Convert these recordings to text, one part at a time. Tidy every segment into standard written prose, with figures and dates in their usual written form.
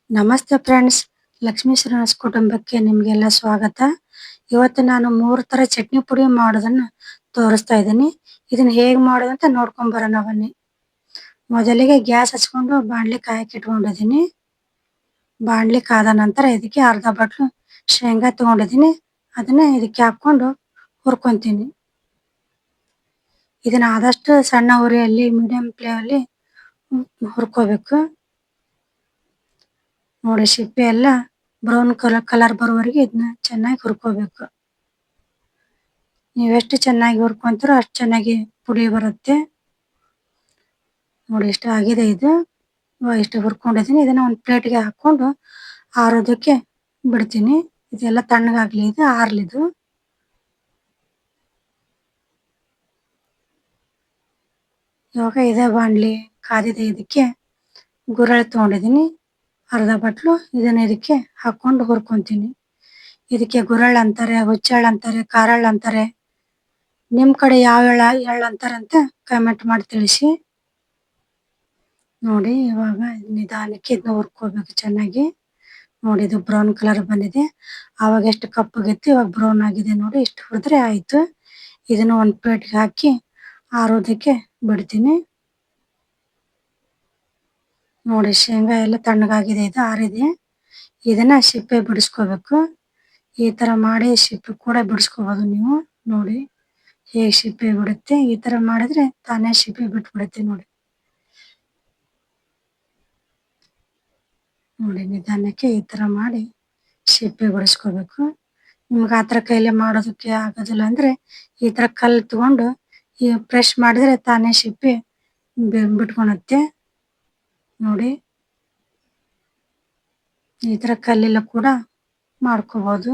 ನಮಸ್ತೆ ಫ್ರೆಂಡ್ಸ್, ಲಕ್ಷ್ಮೀ ಶ್ರೀನಿವಾಸ್ ಕುಟುಂಬಕ್ಕೆ ನಿಮಗೆಲ್ಲ ಸ್ವಾಗತ. ಇವತ್ತು ನಾನು 3 ತರ ಚಟ್ನಿ ಪುಡಿ ಮಾಡೋದನ್ನ ತೋರಿಸ್ತಾ ಇದ್ದೀನಿ. ಇದನ್ನ ಹೇಗೆ ಮಾಡೋದು ಅಂತ ನೋಡ್ಕೊಂಡ್ ಬರೋಣ ಬನ್ನಿ. ಮೊದಲಿಗೆ ಗ್ಯಾಸ್ ಹಚ್ಕೊಂಡು ಬಾಣಲಿ ಕಾಯಕ್ಕೆ ಇಟ್ಕೊಂಡಿದ್ದೀನಿ. ಬಾಣಲಿ ಕಾದ ನಂತರ ಇದಕ್ಕೆ ಅರ್ಧ ಬಟ್ಲು ಶೇಂಗಾ ತಗೊಂಡಿದ್ದೀನಿ. ಅದನ್ನ ಇದಕ್ಕೆ ಹಾಕೊಂಡು ಹುರ್ಕೊಂತೀನಿ. ಇದನ್ನ ಆದಷ್ಟು ಸಣ್ಣ ಉರಿಯಲ್ಲಿ ಮೀಡಿಯಂ ಫ್ಲೇಮಲ್ಲಿ ಹುರ್ಕೋಬೇಕು. ನೋಡಿ, ಸಿಪ್ಪೆ ಎಲ್ಲ ಬ್ರೌನ್ ಕಲರ್ ಬರೋವರೆಗೆ ಇದನ್ನ ಚೆನ್ನಾಗಿ ಹುರ್ಕೋಬೇಕು. ನೀವೆಷ್ಟು ಚೆನ್ನಾಗಿ ಹುರ್ಕೊಂತೀರೋ ಅಷ್ಟು ಚೆನ್ನಾಗಿ ಪುಡಿ ಬರುತ್ತೆ. ನೋಡಿ, ಇಷ್ಟ ಆಗಿದೆ. ಇದು ಇಷ್ಟು ಹುರ್ಕೊಂಡಿದ್ದೀನಿ. ಇದನ್ನ ಒಂದು ಪ್ಲೇಟ್ಗೆ ಹಾಕೊಂಡು ಆರೋದಕ್ಕೆ ಬಿಡ್ತೀನಿ. ಇದೆಲ್ಲ ತಣ್ಣಗಾಗ್ಲಿ, ಇದು ಆರ್ಲಿದು. ಇವಾಗ ಇದೇ ಬಾಣಲಿ ಕಾದಿದೆ. ಇದಕ್ಕೆ ಗುರಳ್ ತಗೊಂಡಿದ್ದೀನಿ ಅರ್ಧ ಬಟ್ಲು. ಇದನ್ನ ಇದಕ್ಕೆ ಹಾಕೊಂಡು ಹುರ್ಕೊಂತೀನಿ. ಇದಕ್ಕೆ ಗುರಳ್ ಅಂತಾರೆ, ಹುಚ್ಚೆಳ್ ಅಂತಾರೆ, ಕಾರಳ್ ಅಂತಾರೆ. ನಿಮ್ ಕಡೆ ಯಾವ ಎಳ್ಳು ಅಂತಾರೆ ಅಂತ ಕಮೆಂಟ್ ಮಾಡಿ ತಿಳಿಸಿ. ನೋಡಿ, ಇವಾಗ ನಿಧಾನಕ್ಕೆ ಇದನ್ನ ಹುರ್ಕೋಬೇಕು ಚೆನ್ನಾಗಿ. ನೋಡಿ, ಇದು ಬ್ರೌನ್ ಕಲರ್ ಬಂದಿದೆ. ಆವಾಗ ಎಷ್ಟು ಕಪ್ಪಗಿತ್ತು, ಇವಾಗ ಬ್ರೌನ್ ಆಗಿದೆ. ನೋಡಿ, ಇಷ್ಟು ಹುರಿದ್ರೆ ಆಯ್ತು. ಇದನ್ನ ಒಂದು ಪ್ಲೇಟ್ಗೆ ಹಾಕಿ ಆರೋದಕ್ಕೆ ಬಿಡ್ತೀನಿ. ನೋಡಿ, ಶೇಂಗಾ ಎಲ್ಲ ತಣ್ಣಗಾಗಿದೆ, ಇದು ಆರಿದೆ. ಇದನ್ನ ಸಿಪ್ಪೆ ಬಿಡಿಸ್ಕೋಬೇಕು. ಈ ತರ ಮಾಡಿ ಸಿಪ್ಪೆ ಕೂಡ ಬಿಡಿಸ್ಕೋಬಹುದು ನೀವು. ನೋಡಿ ಹೇಗೆ ಸಿಪ್ಪೆ ಬಿಡುತ್ತೆ. ಈ ತರ ಮಾಡಿದ್ರೆ ತಾನೇ ಸಿಪ್ಪೆ ಬಿಟ್ಬಿಡುತ್ತೆ. ನೋಡಿ, ನಿಧಾನಕ್ಕೆ ಈ ತರ ಮಾಡಿ ಸಿಪ್ಪೆ ಬಿಡಿಸ್ಕೋಬೇಕು. ನಿಮ್ಗೆ ಆ ತರ ಕೈಲೇ ಮಾಡೋದಕ್ಕೆ ಆಗೋದಿಲ್ಲ ಅಂದ್ರೆ ಈ ತರ ಕಲ್ಲು ತಗೊಂಡು ಈ ಪ್ರೆಸ್ ಮಾಡಿದ್ರೆ ತಾನೇ ಸಿಪ್ಪೆ ಬಿಟ್ಕೊಳುತ್ತೆ. ನೋಡಿ, ಈ ತರ ಕಲ್ಲೆಲ್ಲ ಕೂಡ ಮಾಡ್ಕೋಬಹುದು.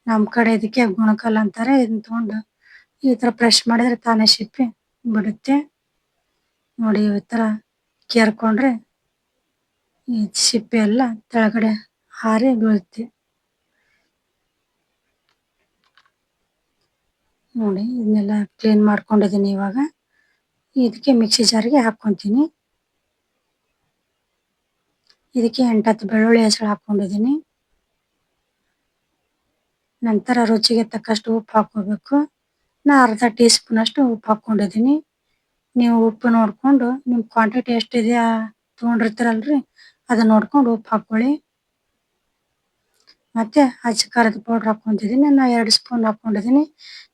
ನಮ್ಮ ಕಡೆ ಇದಕ್ಕೆ ಗುಣಕಲ್ ಅಂತಾರೆ. ಇದನ್ನ ತಗೊಂಡು ಈ ತರ ಪ್ರೆಸ್ ಮಾಡಿದ್ರೆ ತಾನೇ ಸಿಪ್ಪೆ ಬಿಡುತ್ತೆ. ನೋಡಿ, ಈ ತರ ಕೇರ್ಕೊಂಡ್ರೆ ಈ ಸಿಪ್ಪೆ ಎಲ್ಲ ಕೆಳಗಡೆ ಹಾರಿ ಬೀಳುತ್ತೆ. ನೋಡಿ, ಇದನ್ನೆಲ್ಲ ಕ್ಲೀನ್ ಮಾಡ್ಕೊಂಡಿದ್ದೀನಿ. ಇವಾಗ ಇದಕ್ಕೆ ಮಿಕ್ಸಿ ಜಾರಿಗೆ ಹಾಕ್ಕೊಂತೀನಿ. ಇದಕ್ಕೆ 8-10 ಬೆಳ್ಳುಳ್ಳಿ ಹೆಸರು ಹಾಕೊಂಡಿದ್ದೀನಿ. ನಂತರ ರುಚಿಗೆ ತಕ್ಕಷ್ಟು ಉಪ್ಪು ಹಾಕೋಬೇಕು. ನಾ ಅರ್ಧ ಟೀ ಸ್ಪೂನ್ ಅಷ್ಟು ಉಪ್ಪು ಹಾಕೊಂಡಿದ್ದೀನಿ. ನೀವು ಉಪ್ಪು ನೋಡಿಕೊಂಡು ನಿಮ್ಮ ಕ್ವಾಂಟಿಟಿ ಎಷ್ಟಿದೆ ತೊಗೊಂಡಿರ್ತೀರಲ್ರಿ, ಅದನ್ನ ನೋಡ್ಕೊಂಡು ಉಪ್ಪು ಹಾಕ್ಕೊಳ್ಳಿ. ಮತ್ತೆ ಅಚ್ಚ ಖಾರದ ಪೌಡ್ರ್ ಹಾಕ್ಕೊಂತಿದ್ದೀನಿ. ನಾನು 2 ಸ್ಪೂನ್ ಹಾಕ್ಕೊಂಡಿದ್ದೀನಿ.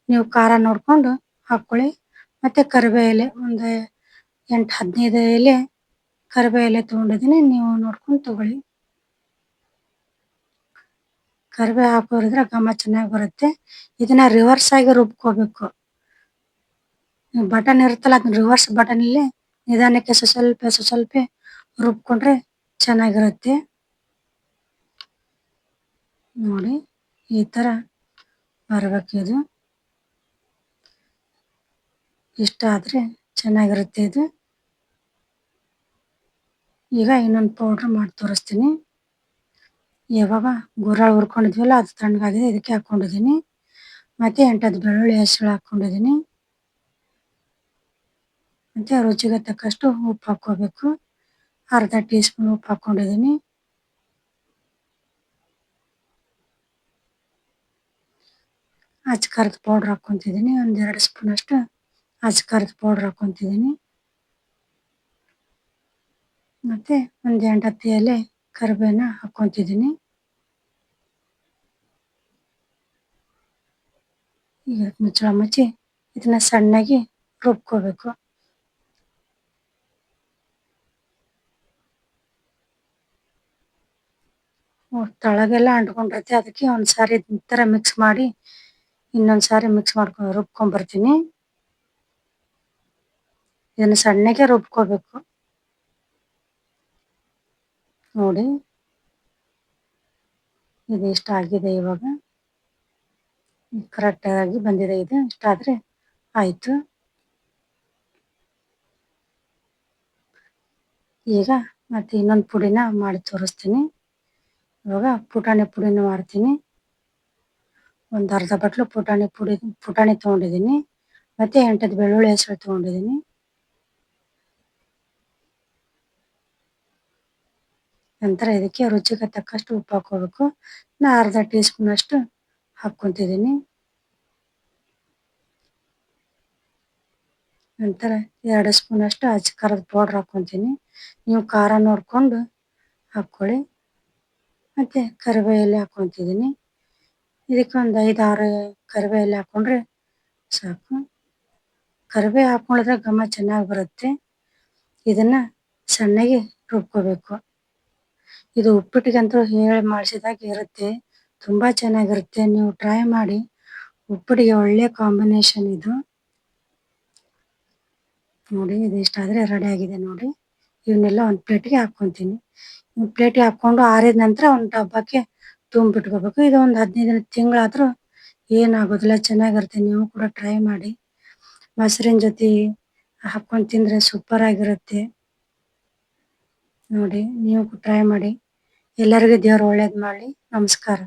ನೀವು ಖಾರ ನೋಡ್ಕೊಂಡು ಹಾಕ್ಕೊಳ್ಳಿ. ಮತ್ತೆ ಕರಿಬೇವು ಎಲೆ ಒಂದು 8-15 ಎಲೆ ಕರಿಬೇವು ಎಲೆ ತೊಗೊಂಡಿದ್ದೀನಿ. ನೀವು ನೋಡ್ಕೊಂಡು ತಗೊಳ್ಳಿ. ಕರಿಬೇವು ಹಾಕೋದ್ರಿಂದ ಘಮ ಚೆನ್ನಾಗಿ ಬರುತ್ತೆ. ಇದನ್ನ ರಿವರ್ಸ್ ಆಗಿ ರುಬ್ಕೋಬೇಕು. ಬಟನ್ ಇರುತ್ತಲ್ಲ, ಅದನ್ನ ರಿವರ್ಸ್ ಬಟನಲ್ಲಿ ನಿಧಾನಕ್ಕೆ ಸ್ವಲ್ಪ ರುಬ್ಕೊಂಡ್ರೆ ಚೆನ್ನಾಗಿರುತ್ತೆ. ನೋಡಿ, ಈ ತರ ಬರಬೇಕು. ಇದು ಇಷ್ಟ ಆದ್ರೆ ಚೆನ್ನಾಗಿರುತ್ತೆ. ಇದು ಈಗ ಇನ್ನೊಂದು ಪೌಡ್ರ್ ಮಾಡಿ ತೋರಿಸ್ತೀನಿ. ಇವಾಗ ಗುರಾಳ್ ಹುರ್ಕೊಂಡಿದ್ವಲ್ಲ, ಅದು ತಣ್ಣಗಾಗಿದೆ. ಇದಕ್ಕೆ ಹಾಕ್ಕೊಂಡಿದ್ದೀನಿ. ಮತ್ತೆ 8-10 ಬೆಳ್ಳುಳ್ಳಿ ಹೆಸರು ಹಾಕ್ಕೊಂಡಿದ್ದೀನಿ. ಮತ್ತೆ ರುಚಿಗೆ ತಕ್ಕಷ್ಟು ಉಪ್ಪು ಹಾಕ್ಕೋಬೇಕು. ಅರ್ಧ ಟೀ ಸ್ಪೂನ್ ಉಪ್ಪು ಹಾಕ್ಕೊಂಡಿದ್ದೀನಿ. ಅಚ್ಚ ಖಾರದ ಪೌಡ್ರ್ ಹಾಕ್ಕೊಂತಿದ್ದೀನಿ. ಒಂದು 2 ಸ್ಪೂನ್ ಅಷ್ಟು ಅಚ್ಚ ಖಾರದ ಪೌಡ್ರ್ ಹಾಕ್ಕೊಂತಿದ್ದೀನಿ. ಮತ್ತೆ ಒಂದು 8-10 ಎಲೆ ಕರಿಬೇವನ್ನ ಹಾಕ್ಕೊಂತಿದ್ದೀನಿ. ಈಗ ಮುಚ್ಚಳ ಮುಚ್ಚಿ ಇದನ್ನ ಸಣ್ಣಗೆ ರುಬ್ಕೋಬೇಕು. ತಳಗೆಲ್ಲ ಅಂಟ್ಕೊಂಡಿರುತ್ತೆ. ಅದಕ್ಕೆ ಒಂದ್ಸಾರಿ ಈ ಥರ ಮಿಕ್ಸ್ ಮಾಡಿ ಇನ್ನೊಂದ್ಸಾರಿ ಮಿಕ್ಸ್ ಮಾಡ್ಕೊಂಡು ರುಬ್ಕೊಂಡ್ಬರ್ತೀನಿ. ಇದನ್ನ ಸಣ್ಣಗೆ ರುಬ್ಕೋಬೇಕು. ನೋಡಿ, ಇದು ಇಷ್ಟ ಆಗಿದೆ. ಇವಾಗ ಕರೆಕ್ಟಾಗಿ ಬಂದಿದೆ. ಇದು ಇಷ್ಟ ಆದರೆ ಆಯಿತು. ಈಗ ಮತ್ತೆ ಇನ್ನೊಂದು ಪುಡಿನ ಮಾಡಿ ತೋರಿಸ್ತೀನಿ. ಇವಾಗ ಪುಟಾಣಿ ಪುಡಿನ ಮಾಡ್ತೀನಿ. ಒಂದು ಅರ್ಧ ಬಟ್ಲು ಪುಟಾಣಿ ತೊಗೊಂಡಿದ್ದೀನಿ. ಮತ್ತು 8-10 ಬೆಳ್ಳುಳ್ಳಿ ಹೆಸರು ತೊಗೊಂಡಿದ್ದೀನಿ. ನಂತರ ಇದಕ್ಕೆ ರುಚಿಗೆ ತಕ್ಕಷ್ಟು ಉಪ್ಪು ಹಾಕೋಬೇಕು. ನಾ ಅರ್ಧ ಟೀ ಸ್ಪೂನ್ ಅಷ್ಟು ಹಾಕ್ಕೊಂತಿದ್ದೀನಿ. ನಂತರ 2 ಸ್ಪೂನ್ ಅಷ್ಟು ಅಚ್ಚ ಖಾರದ ಪೌಡರ್ ಹಾಕ್ಕೊಂತೀನಿ. ನೀವು ಖಾರ ನೋಡ್ಕೊಂಡು ಹಾಕ್ಕೊಳ್ಳಿ. ಮತ್ತೆ ಕರಿಬೇವು ಎಲೆ ಹಾಕ್ಕೊಂತಿದ್ದೀನಿ. ಇದಕ್ಕೆ ಒಂದು 5-6 ಕರಿಬೇವು ಎಲೆ ಹಾಕ್ಕೊಂಡ್ರೆ ಸಾಕು. ಕರಿಬೇವು ಹಾಕ್ಕೊಂಡ್ರೆ ಘಮ ಚೆನ್ನಾಗಿ ಬರುತ್ತೆ. ಇದನ್ನ ಸಣ್ಣಗೆ ರುಬ್ಕೋಬೇಕು. ಇದು ಉಪ್ಪಿಟ್ಟಿಗಂತೂ ಹೇಳಿ ಮಾಡಿಸಿದಾಗ ಇರುತ್ತೆ. ತುಂಬಾ ಚೆನ್ನಾಗಿರುತ್ತೆ. ನೀವು ಟ್ರೈ ಮಾಡಿ. ಉಪ್ಪಿಟ್ಟಿಗೆ ಒಳ್ಳೆ ಕಾಂಬಿನೇಷನ್ ಇದು. ನೋಡಿ ಇದು ಇಷ್ಟಾದರೆ ರೆಡಿ ಆಗಿದೆ ನೋಡಿ. ಇವನ್ನೆಲ್ಲ ಒಂದು ಪ್ಲೇಟಿಗೆ ಹಾಕ್ಕೊಂತೀನಿ. ಪ್ಲೇಟಿಗೆ ಹಾಕ್ಕೊಂಡು ಆರಿದ ನಂತರ ಒಂದು ಡಬ್ಬಕ್ಕೆ ತುಂಬಿಟ್ಕೋಬೇಕು. ಇದು ಒಂದು 15 ತಿಂಗಳಾದರೂ ಏನಾಗೋದಿಲ್ಲ, ಚೆನ್ನಾಗಿರುತ್ತೆ. ನೀವು ಕೂಡ ಟ್ರೈ ಮಾಡಿ. ಮೊಸರಿನ ಜೊತೆ ಹಾಕ್ಕೊಂಡು ತಿಂದರೆ ಸೂಪರ್ ಆಗಿರುತ್ತೆ. ನೋಡಿ ನೀವು ಟ್ರೈ ಮಾಡಿ. ಎಲ್ಲರಿಗೂ ದೇವರು ಒಳ್ಳೇದು ಮಾಡಲಿ. ನಮಸ್ಕಾರ.